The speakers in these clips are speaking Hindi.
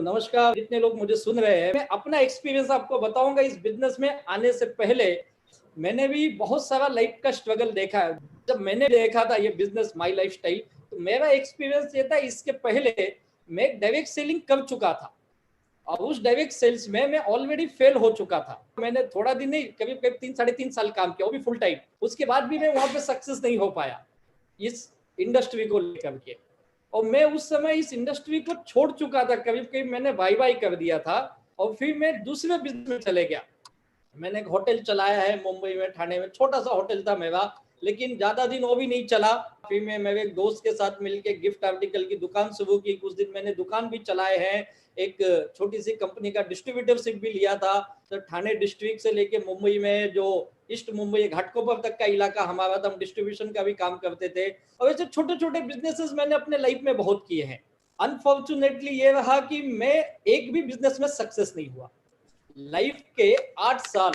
नमस्कार, जितने लोग मुझे सुन रहे हैं, मैं अपना एक्सपीरियंस आपको बताऊंगा। इस बिजनेस में आने से पहले मैंने भी बहुत सारा लाइफ का स्ट्रगल देखा है। जब मैंने देखा था ये बिजनेस माई लाइफ स्टाइल, तो मेरा एक्सपीरियंस ये था, इसके पहले मैं एक डायरेक्ट सेलिंग कर चुका था और उस डायरेक्ट सेल्स में मैं ऑलरेडी फेल हो चुका था। मैंने थोड़ा दिन नहीं, करीब करीब 3 साढ़े 3 साल काम किया, वो भी फुल टाइम। उसके बाद भी मैं वहां पे सक्सेस नहीं हो पाया इस इंडस्ट्री को लेकर के। और मैं उस समय इस इंडस्ट्री को छोड़ चुका था, करीब करीब मैंने बाई बाई कर दिया था और फिर मैं दूसरे बिजनेस में चले गया। मैंने एक होटल चलाया है मुंबई में, ठाणे में, छोटा सा होटल था मेरा, लेकिन ज्यादा दिन वो भी नहीं चला। फिर मैं मेरे एक दोस्त के साथ मिलकर गिफ्ट आर्टिकल की दुकान शुरू की। कुछ दिन मैंने दुकान भी चलाए हैं। एक छोटी सी कंपनी का डिस्ट्रीब्यूटरशिप भी लिया था। तो ठाणे डिस्ट्रिक्ट से लेके मुंबई में जो ईस्ट मुंबई घाटकोपर तक का इलाका हमारा था, हम डिस्ट्रीब्यूशन का भी काम करते थे। और ऐसे छोटे छोटे बिजनेसेस मैंने अपने लाइफ में बहुत किए हैं। अनफॉर्चुनेटली ये रहा कि मैं एक भी बिजनेस में सक्सेस नहीं हुआ। लाइफ के 8 साल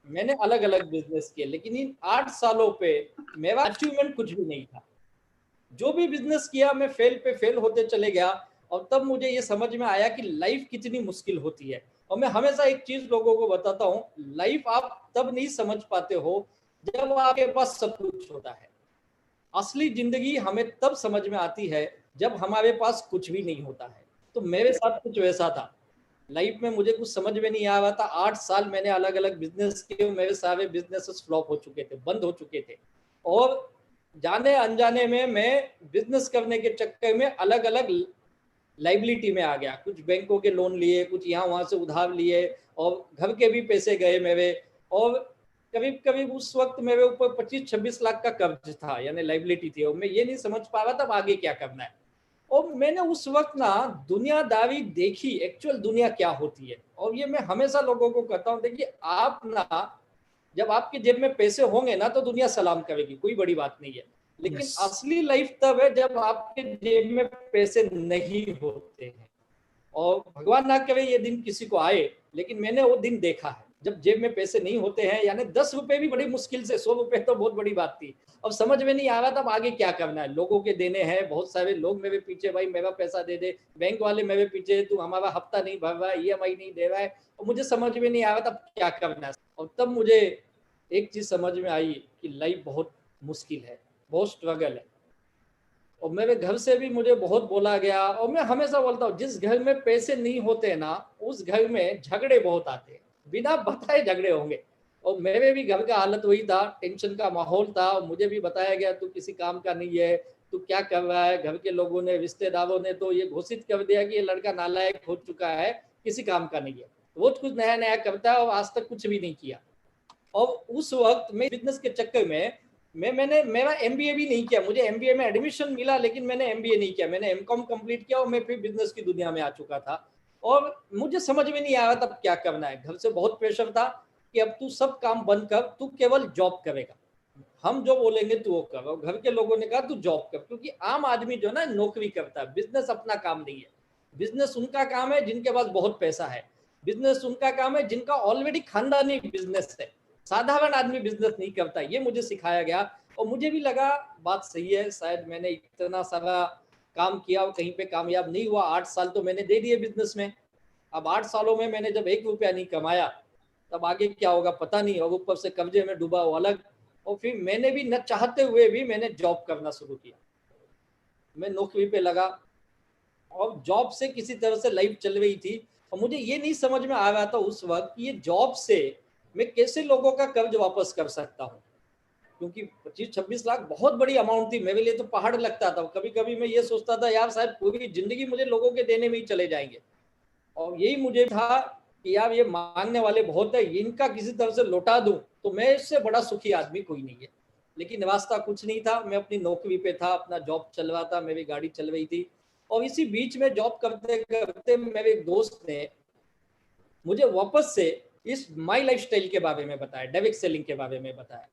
मैंने अलग अलग बिजनेस किए, लेकिन इन 8 सालों पे मेरा अचीवमेंट कुछ भी नहीं था। जो भी बिजनेस किया मैं फेल पे फेल होते चले गया। और तब मुझे ये समझ में आया कि लाइफ कितनी मुश्किल होती है। और मैं हमेशा एक चीज लोगों को बताता हूँ, लाइफ आप तब नहीं समझ पाते हो जब आपके पास सब कुछ होता है। असली जिंदगी हमें तब समझ में आती है जब हमारे पास कुछ भी नहीं होता है। तो मेरे साथ कुछ वैसा था। लाइफ में मुझे कुछ समझ में नहीं आ रहा था। 8 साल मैंने अलग अलग बिजनेस किए, मेरे सारे बिजनेसेस फ्लॉप हो चुके थे, बंद हो चुके थे। और जाने अनजाने में मैं बिजनेस करने के चक्कर में अलग अलग लाइबिलिटी में आ गया। कुछ बैंकों के लोन लिए, कुछ यहाँ वहां से उधार लिए, और घर के भी पैसे गए मेरे। और करीब करीब उस वक्त मेरे ऊपर 25-26 लाख का कर्ज था, यानी लाइबिलिटी थी। और मैं ये नहीं समझ पा रहा था अब आगे क्या करना है। और मैंने उस वक्त ना दुनियादारी देखी, एक्चुअल दुनिया क्या होती है। और ये मैं हमेशा लोगों को कहता हूँ, देखिए आप ना, जब आपके जेब में पैसे होंगे ना तो दुनिया सलाम करेगी, कोई बड़ी बात नहीं है। लेकिन यस। असली लाइफ तब है जब आपके जेब में पैसे नहीं होते हैं। और भगवान ना करे ये दिन किसी को आए, लेकिन मैंने वो दिन देखा है जब जेब में पैसे नहीं होते हैं। यानी 10 रुपए भी बड़ी मुश्किल से, 100 रुपए तो बहुत बड़ी बात थी। अब समझ में नहीं आ रहा था अब आगे क्या करना है। लोगों के देने हैं, बहुत सारे लोग मेरे पीछे, भाई मेरा पैसा दे दे, बैंक वाले मेरे पीछे, तू हमारा हफ्ता नहीं भर रहा है, ईएमआई नहीं दे रहा है। और मुझे समझ में नहीं आ रहा था क्या करना है। और तब मुझे एक चीज समझ में आई कि लाइफ बहुत मुश्किल है, बहुत स्ट्रगल है। और मेरे घर से भी मुझे बहुत बोला गया। और मैं हमेशा बोलता हूँ, जिस घर में पैसे नहीं होते ना, उस घर में झगड़े बहुत आते हैं, बिना बताए झगड़े होंगे। और मेरे भी घर का हालत वही था, टेंशन का माहौल था। और मुझे भी बताया गया तू किसी काम का नहीं है, तू क्या कर रहा है। घर के लोगों ने, रिश्तेदारों ने तो ये घोषित कर दिया कि ये लड़का नालायक हो चुका है, किसी काम का नहीं है, रोज कुछ नया नया करता है और आज तक कुछ भी नहीं किया। और उस वक्त मैं बिजनेस के चक्कर में मैंने मेरा एमबीए भी नहीं किया। मुझे एमबीए में एडमिशन मिला, लेकिन मैंने एमबीए नहीं किया, मैंने एमकॉम कंप्लीट किया और मैं फिर बिजनेस की दुनिया में आ चुका था। और मुझे समझ में नहीं आ रहा था क्या करना है। घर से बहुत प्रेशर था कि अब तू सब काम बंद कर, तू केवल जॉब करेगा, हम जो बोलेंगे तू वो कर। और घर के लोगों ने कहा तू जॉब कर, क्योंकि आम आदमी जो ना नौकरी करता है, बिजनेस अपना काम नहीं है। बिजनेस उनका काम है जिनके पास बहुत पैसा है। बिजनेस उनका काम है जिनका ऑलरेडी खानदानी बिजनेस है। साधारण आदमी बिजनेस नहीं करता, ये मुझे सिखाया गया। और मुझे भी लगा बात सही है, शायद मैंने इतना सारा काम किया और कहीं पे कामयाब नहीं हुआ। 8 साल तो मैंने दे दिए बिजनेस में। अब 8 सालों में मैंने जब 1 रुपया नहीं कमाया, तब आगे क्या होगा पता नहीं। और ऊपर से कब्जे में डूबा वो अलग। और फिर मैंने भी न चाहते हुए भी मैंने जॉब करना शुरू किया। मैं नौकरी पे लगा और जॉब से किसी तरह से लाइफ चल रही थी। और मुझे ये नहीं समझ में आ रहा था उस वक्त कि ये जॉब से मैं कैसे लोगों का कर्ज वापस कर सकता हूँ। क्योंकि 25-26 लाख बहुत बड़ी अमाउंट थी मेरे लिए, तो पहाड़ लगता था। कभी कभी मैं ये सोचता था यार शायद पूरी जिंदगी मुझे लोगों के देने में ही चले जाएंगे। और यही मुझे था कि यार ये मांगने वाले बहुत है, इनका किसी तरह से लौटा दूं तो मैं इससे बड़ा सुखी आदमी कोई नहीं है। लेकिन वास्ता कुछ नहीं था। मैं अपनी नौकरी पे था, अपना जॉब चल रहा था, मेरी गाड़ी चल रही थी। और इसी बीच में जॉब करते करते मेरे एक दोस्त ने मुझे वापस से इस माई लाइफ स्टाइल के बारे में बताया, डायरेक्ट सेलिंग के बारे में बताया।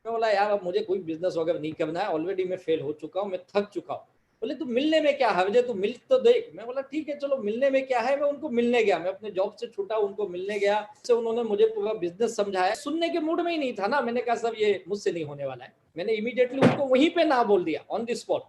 मैं बोला यार अब मुझे कोई बिजनेस वगैरह नहीं करना है, ऑलरेडी मैं फेल हो चुका हूँ, मैं थक चुका हूँ। बोले तू मिलने में क्या हर्ज है, तू मिल तो देख। मैं बोला ठीक है चलो मिलने में क्या है। मैं उनको मिलने गया, मैं अपने जॉब से छूटा उनको मिलने गया। से उन्होंने मुझे पूरा बिजनेस समझाया। सुनने के मूड में ही नहीं था ना, मैंने कहा सब ये मुझसे नहीं होने वाला है। मैंने इमीडिएटली उनको वहीं पे ना बोल दिया, ऑन द स्पॉट।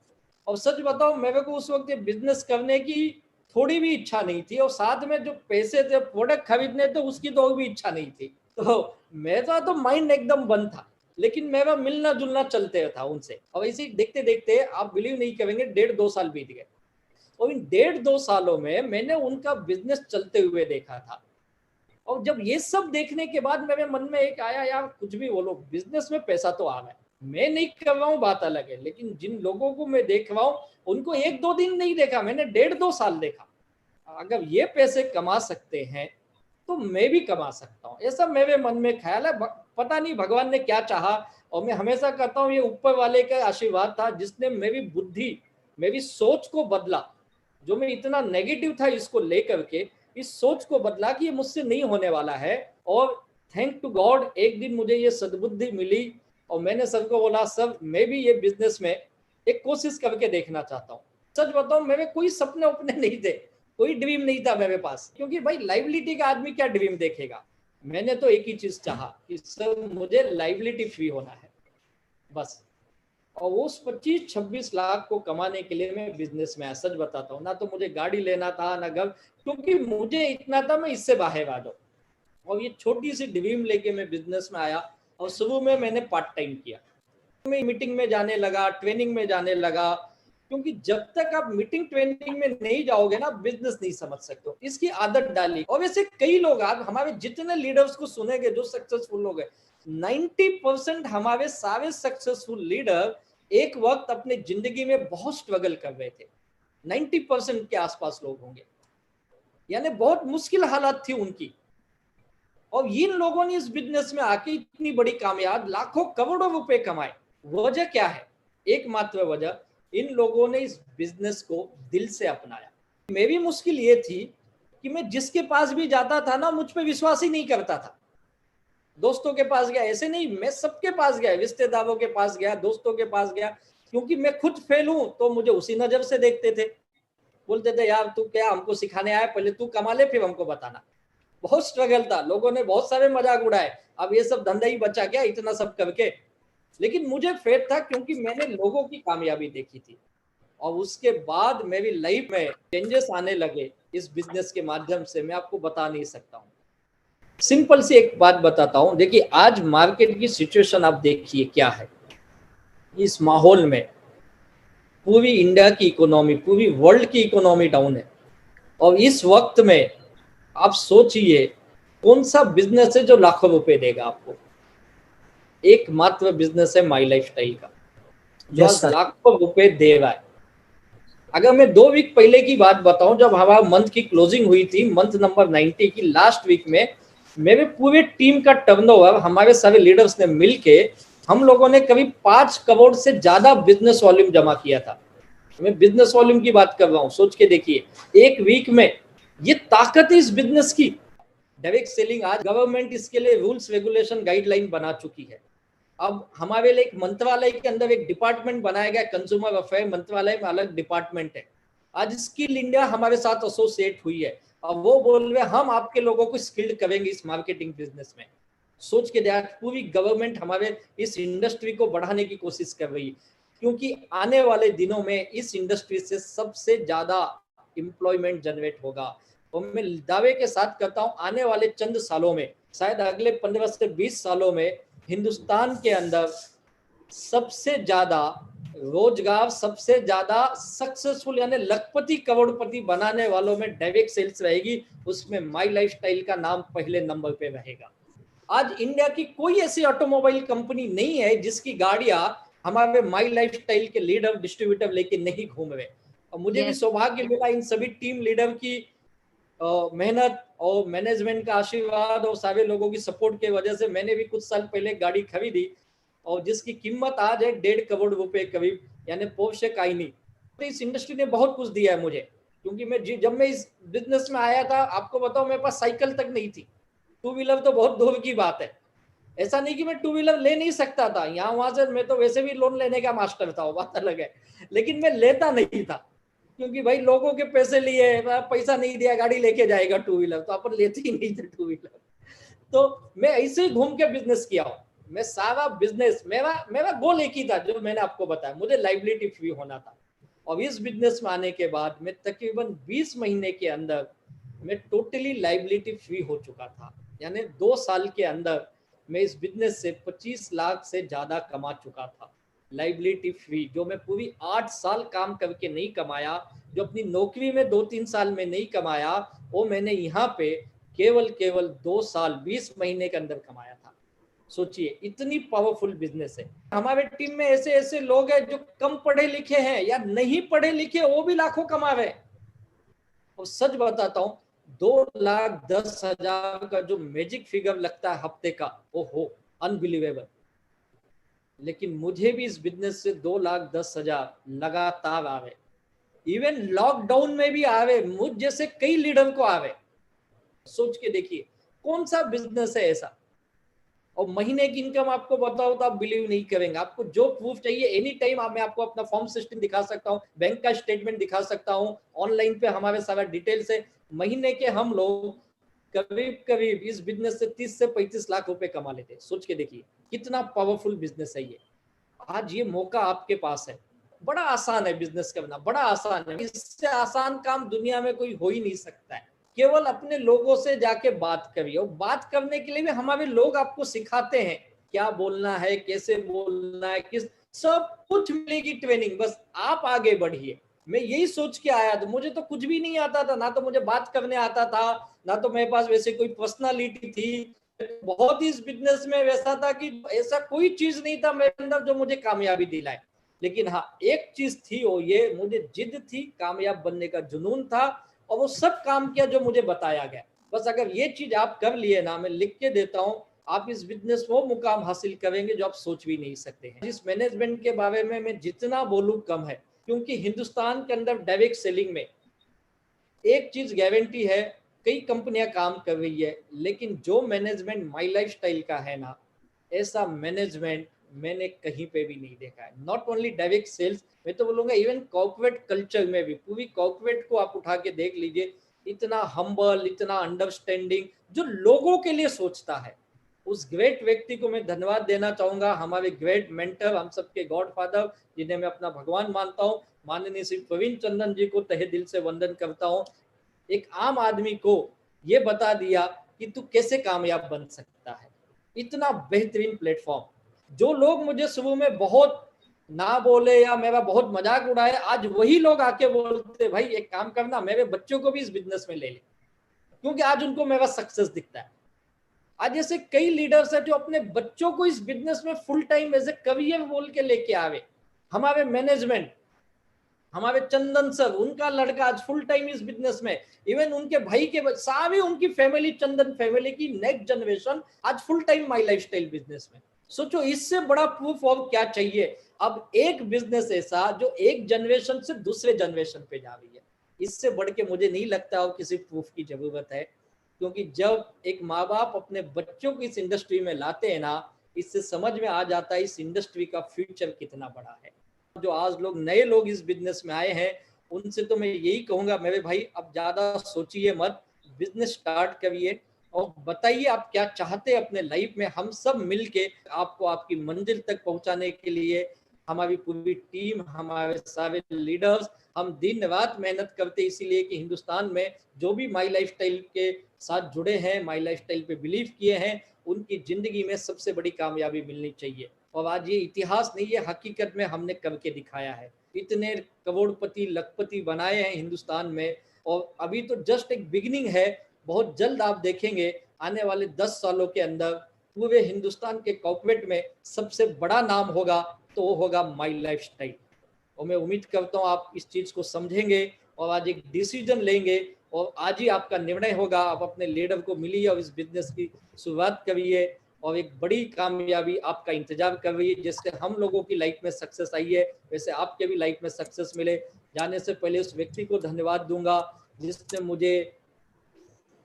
और सच बताओ मेरे को उस वक्त बिजनेस करने की थोड़ी भी इच्छा नहीं थी, और साथ में जो पैसे थे प्रोडक्ट खरीदने थे उसकी तो भी इच्छा नहीं थी। तो मेरा तो माइंड एकदम बंद था, लेकिन मेरा मिलना जुलना चलते था उनसे। और इसी देखते देखते आप बिलीव नहीं करेंगे, 1.5-2 साल बीत गए, और इन 1.5-2 सालों में मैंने उनका बिजनेस चलते हुए देखा था। और जब ये सब देखने के बाद मेरे मन में एक आया, यार कुछ भी बोलो, बिजनेस में पैसा तो आ रहा है, मैं नहीं कर रहा हूँ बात अलग है, लेकिन जिन लोगों को मैं देख रहा हूँ उनको 1-2 दिन नहीं देखा मैंने, 1.5-2 साल देखा। अगर ये पैसे कमा सकते हैं तो मैं भी कमा सकता हूँ, ऐसा मेरे मन में ख्याल है। पता नहीं भगवान ने क्या चाहा, और मैं हमेशा कहता हूँ ये ऊपर वाले का आशीर्वाद था, जिसने मेरी बुद्धि, मेरी सोच को बदला। जो मैं इतना नेगेटिव था इसको लेकर के, इस सोच को बदला कि ये मुझसे नहीं होने वाला है। और थैंक टू गॉड एक दिन मुझे ये सद्बुद्धि मिली, और मैंने सर को बोला, सर मैं भी ये बिजनेस में एक कोशिश करके देखना चाहता हूँ। सच बताऊं, मेरे कोई सपने उपने नहीं थे, कोई ड्रीम नहीं था मेरे पास, क्योंकि भाई लाइबिलिटी का आदमी क्या ड्रीम देखेगा। मैंने तो एक ही चीज चाहा कि सर मुझे लाइबिलिटी फ्री होना है बस। और उस 25-26 लाख को कमाने के लिए मैं बिजनेस में आया। सच बताता हूँ, ना तो मुझे गाड़ी लेना था ना घर, क्योंकि मुझे इतना था मैं इससे बाहर आ जाऊँ। और ये छोटी सी ड्रीम लेके मैं बिजनेस में आया, और शुरू में मैंने पार्ट टाइम किया, मैं मीटिंग में जाने लगा, ट्रेनिंग में जाने लगा, क्योंकि जब तक आप मीटिंग ट्रेनिंग में नहीं जाओगे ना बिजनेस नहीं समझ सकते हो। इसकी आदत डाली। और वैसे कई लोग, आप हमारे जितने लीडर्स को सुनेंगे जो सक्सेसफुल लोग हैं, 90% हमारे सारे सक्सेसफुल लीडर एक वक्त अपने जिंदगी में बहुत स्ट्रगल कर रहे थे। 90% के आसपास लोग होंगे, यानी बहुत मुश्किल हालात थी उनकी। और इन लोगों ने इस बिजनेस में आके इतनी बड़ी कामयाब, लाखों करोड़ों रुपए कमाए। वजह क्या है? एकमात्र वजह, इन लोगों ने इस बिजनेस को दिल से अपनाया। मेरी मुश्किल ये थी कि मैं जिसके पास भी जाता था ना, मुझ पे विश्वास ही नहीं करता था। दोस्तों के पास गया, ऐसे नहीं, मैं सबके पास गया, रिश्तेदारों के पास गया, दोस्तों के पास गया, क्योंकि मैं खुद फेल हूं तो मुझे उसी नजर से देखते थे। बोलते थे, यार तू क्या हमको सिखाने आया, पहले तू कमा ले फिर हमको बताना। बहुत स्ट्रगल था, लोगों ने बहुत सारे मजाक उड़ाए, अब ये सब धंधा ही बचा क्या इतना सब करके। लेकिन मुझे फेथ था, क्योंकि मैंने लोगों की कामयाबी देखी थी। और उसके बाद मेरी लाइफ में चेंजेस आने लगे इस बिजनेस के माध्यम से, मैं आपको बता नहीं सकता हूँ। सिंपल सी एक बात बताता हूँ, देखिए आज मार्केट की सिचुएशन आप देखिए क्या है। इस माहौल में पूरी इंडिया की इकोनॉमी, पूरी वर्ल्ड की इकोनॉमी डाउन है, और इस वक्त में आप सोचिए कौन सा बिजनेस है जो लाखों रुपए देगा आपको। एकमात्र बिजनेस है माई लाइफ स्टाइल का, जो आज लाखों रुपए दे रहा है। अगर मैं 2 वीक पहले की बात बताऊं, जब हमारा मंथ की क्लोजिंग हुई थी, मंथ नंबर 90 की लास्ट वीक में, मेरे पूरे टीम का टर्नओवर, हमारे सारे लीडर्स ने मिलके, हम लोगों ने करीब 5 करोड़ से ज्यादा बिजनेस वॉल्यूम जमा किया था। मैं बिजनेस वॉल्यूम की बात कर रहा हूं, सोच के देखिए, एक वीक में। ये ताकत है इस बिजनेस की। डायरेक्ट सेलिंग, आज गवर्नमेंट इसके लिए रूल्स रेगुलेशन गाइडलाइन बना चुकी है। अब हमारे लिए एक मंत्रालय के अंदर एक डिपार्टमेंट बनाया गया, कंज्यूमर अफेयर मंत्रालय में अलग डिपार्टमेंट है। आज स्किल इंडिया हमारे साथ एसोसिएट हुई है, और वो बोल रहे हम आपके लोगों को स्किल्ड करेंगे इस मार्केटिंग बिजनेस में। सोच के देखा, पूरी गवर्नमेंट हमारे इस इंडस्ट्री को बढ़ाने की कोशिश कर रही है, क्योंकि आने वाले दिनों में इस इंडस्ट्री से सबसे ज्यादा एम्प्लॉयमेंट जनरेट होगा। और मैं दावे के साथ कहता हूं, आने वाले चंद सालों में, शायद अगले 15 से 20 सालों में, हिंदुस्तान के अंदर सबसे ज्यादा रोजगार, सबसे ज्यादा सक्सेसफुल यानी लखपति करोड़पति बनाने वालों में डायरेक्ट सेल्स रहेगी। उसमें माई लाइफस्टाइल का नाम पहले नंबर पे रहेगा। आज इंडिया की कोई ऐसी ऑटोमोबाइल कंपनी नहीं है जिसकी गाड़ियां हमारे माई लाइफस्टाइल के लीडर डिस्ट्रीब्यूटर लेके नहीं घूम रहे। और मुझे भी सौभाग्य मिला इन सभी टीम लीडर की मेहनत और मैनेजमेंट का आशीर्वाद और सारे लोगों की सपोर्ट की वजह से मैंने भी कुछ साल पहले गाड़ी खरीदी, और जिसकी कीमत आज है 1.5 करोड़ रुपए करीब, यानी पोर्शे काइनी। तो इस इंडस्ट्री ने बहुत कुछ दिया है मुझे, क्योंकि मैं जब मैं इस बिजनेस में आया था, आपको बताऊं मेरे पास साइकिल तक नहीं थी, 2 व्हीलर तो बहुत दूर की बात है। ऐसा नहीं कि मैं 2 व्हीलर ले नहीं सकता था, यहाँ वहां से मैं तो वैसे भी लोन लेने का मास्टर था, वो बात अलग है, लेकिन मैं लेता नहीं था, क्योंकि भाई लोगों के पैसे लिए, पैसा नहीं दिया गाड़ी लेके जाएगा 2 व्हीलर, तो अपन लेते ही नहीं थे 2 व्हीलर। तो मैं ऐसे ही घूम के बिजनेस किया हूँ। मैं सारा बिजनेस, मेरा गोल एक ही था जो मैंने आपको बताया, मुझे लाइबिलिटी फ्री होना था। और इस बिजनेस में आने के बाद मैं तकरीबन 20 महीने के अंदर मैं टोटली लाइबिलिटी फ्री हो चुका था। यानी 2 साल के अंदर मैं इस बिजनेस से 25 लाख से ज़्यादा कमा चुका था, लाइबिलिटी फ्री। जो मैं पूरी 8 साल काम करके नहीं कमाया, जो अपनी नौकरी में 2-3 साल में नहीं कमाया, वो मैंने यहाँ पे केवल 2 साल 20 महीने के अंदर कमाया था। सोचिए, इतनी पावरफुल बिजनेस है। हमारे टीम में ऐसे ऐसे लोग हैं जो कम पढ़े लिखे हैं या नहीं पढ़े लिखे, वो भी लाखों कमा रहे हैं। और सच बताता हूँ, 2,10,000 का जो मैजिक फिगर लगता है हफ्ते का, वो हो अनबिलीवेबल। लेकिन मुझे भी इस बिजनेस से 2,10,000 लगातार आ रहे, इवन लॉकडाउन में भी आ रहे, मुझ जैसे कई लीडर को आ रहे। सोच के देखिए, कौन सा बिजनेस है ऐसा। और महीने की इनकम आपको बताओ तो आप बिलीव नहीं करेंगे। आपको जो प्रूफ चाहिए एनी टाइम मैं आपको अपना फॉर्म सिस्टम दिखा सकता हूँ, बैंक का स्टेटमेंट दिखा सकता हूँ, ऑनलाइन पे हमारे सारा डिटेल्स है। महीने के हम लोग करीब करीब इस बिजनेस से 30 से 35 लाख रुपए कमा लेते हैं। सोच के देखिए कितना पावरफुल बिजनेस है ये। आज ये मौका आपके पास है। बड़ा आसान है बिजनेस करना, बड़ा आसान है। इससे आसान काम दुनिया में कोई हो ही नहीं सकता है। केवल अपने लोगों से जाके बात करिए, और बात करने के लिए भी हमारे लोग आपको सिखाते हैं क्या बोलना है, कैसे बोलना है, किस सब कुछ मिलेगी ट्रेनिंग, बस आप आगे बढ़िए। मैं यही सोच के आया था, मुझे तो कुछ भी नहीं आता था, ना तो मुझे बात करने आता था, ना तो मेरे पास वैसे कोई पर्सनालिटी थी। बहुत ही इस बिजनेस में वैसा था कि ऐसा कोई चीज नहीं था मेरे अंदर जो मुझे कामयाबी दिलाए। लेकिन हाँ, एक चीज थी, वो ये मुझे जिद थी, कामयाब बनने का जुनून था, और वो सब काम किया जो मुझे बताया गया। बस अगर ये चीज आप कर लिए ना, मैं लिख के देता हूँ, आप इस बिजनेस वो मुकाम हासिल करेंगे जो आप सोच भी नहीं सकते हैं। इस मैनेजमेंट के बारे में मैं जितना बोलूँ कम है, क्योंकि हिंदुस्तान के अंदर डायरेक्ट सेलिंग में एक चीज गारंटी है, कई कंपनियां काम कर रही है, लेकिन जो मैनेजमेंट माई लाइफ स्टाइल का है ना, ऐसा मैनेजमेंट मैंने कहीं पे भी नहीं देखा है। नॉट ओनली डायरेक्ट सेल्स, मैं तो बोलूंगा इवन कॉर्पोरेट कल्चर में भी, पूरी कॉर्पोरेट को आप उठा के देख लीजिए, इतना हम्बल, इतना अंडरस्टैंडिंग, जो लोगों के लिए सोचता है। उस ग्रेट व्यक्ति को मैं धन्यवाद देना चाहूंगा, हमारे ग्रेट मेंटर, हम सबके गॉड फादर, जिन्हें मैं अपना भगवान मानता हूँ, माननीय श्री प्रवीण चंद्रन जी को तहे दिल से वंदन करता हूँ। एक आम आदमी को ये बता दिया कि तू कैसे कामयाब बन सकता है। इतना बेहतरीन प्लेटफॉर्म। जो लोग मुझे शुरू में बहुत ना बोले या मेरा बहुत मजाक उड़ाए, आज वही लोग आके बोलते भाई एक काम करना, मेरे बच्चों को भी इस बिजनेस में ले ले, क्योंकि आज उनको मेरा सक्सेस दिखता है। आज ऐसे कई लीडर्स हैं जो अपने बच्चों को इस बिजनेस में full time as a career बोल के लेके आवे। हमारे मैनेजमेंट, हमारे चंदन सर, उनका लड़का आज फुल टाइम इस बिजनेस में, इवन उनके भाई के सारे, उनकी फैमिली, चंदन फैमिली की नेक्स्ट जनरेशन आज full time my lifestyle business में। सोचो, इससे बड़ा प्रूफ और क्या चाहिए। अब एक बिजनेस ऐसा जो एक जनरेशन से दूसरे जनरेशन पे जा रही है, इससे बढ़ के मुझे नहीं लगता और किसी प्रूफ की जरूरत है। क्योंकि जब एक माँ बाप अपने बच्चों को इस इंडस्ट्री में लाते हैं ना, इससे समझ में आ जाता है इस इंडस्ट्री का फ्यूचर कितना बड़ा है। जो आज लोग नए लोग इस बिजनेस में आए हैं, उनसे तो मैं यही कहूंगा, मेरे भाई अब ज्यादा सोचिए मत, बिजनेस स्टार्ट करिए और बताइए आप क्या चाहते हैं अपने लाइफ में। हम सब मिलके आपको आपकी मंजिल तक पहुंचाने के लिए, हमारी पूरी टीम, हमारे सारे लीडर्स, हम दिन रात मेहनत करते, इसीलिए कि हिंदुस्तान में जो भी माई लाइफस्टाइल के साथ जुड़े हैं, माई लाइफस्टाइल पे बिलीव किए हैं, उनकी जिंदगी में सबसे बड़ी कामयाबी मिलनी चाहिए। और आज ये इतिहास नहीं है, हकीकत में हमने करके दिखाया है। इतने करोड़पति, लखपति बनाए हैं हिंदुस्तान में, और अभी तो जस्ट एक बिगिनिंग है। बहुत जल्द आप देखेंगे आने वाले 10 सालों के अंदर पूरे हिंदुस्तान के कॉर्पोरेट में सबसे बड़ा नाम होगा, तो वो होगा माई लाइफस्टाइल। और मैं उम्मीद करता हूँ आप इस चीज को समझेंगे और आज एक डिसीजन लेंगे, और आज ही आपका निर्णय होगा। आप अपने लीडर को मिलिए और इस बिजनेस की शुरुआत करिए, और एक बड़ी कामयाबी आपका इंतजार कर रही है। जैसे हम लोगों की लाइफ में सक्सेस आई है, वैसे आपके भी लाइफ में सक्सेस मिले। जाने से पहले उस व्यक्ति को धन्यवाद दूंगा जिसने मुझे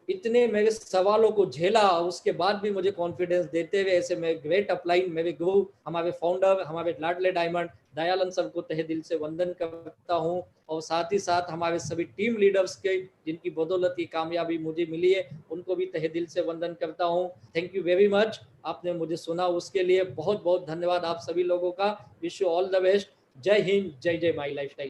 इतने मेरे सवालों को झेला, उसके बाद भी मुझे कॉन्फिडेंस देते हुए, ऐसे मैं ग्रेट अपलाइन, मेरे गुरु, हमारे फाउंडर, हमारे लाडले डायमंड दयालन सर को तहे दिल से वंदन करता हूं। और साथ ही साथ हमारे सभी टीम लीडर्स के, जिनकी बदौलत की कामयाबी मुझे मिली है, उनको भी तहे दिल से वंदन करता हूं। थैंक यू वेरी मच, आपने मुझे सुना उसके लिए बहुत बहुत धन्यवाद आप सभी लोगों का। Wish you all the best. जय हिंद, जय जय माई लाइफस्टाइल।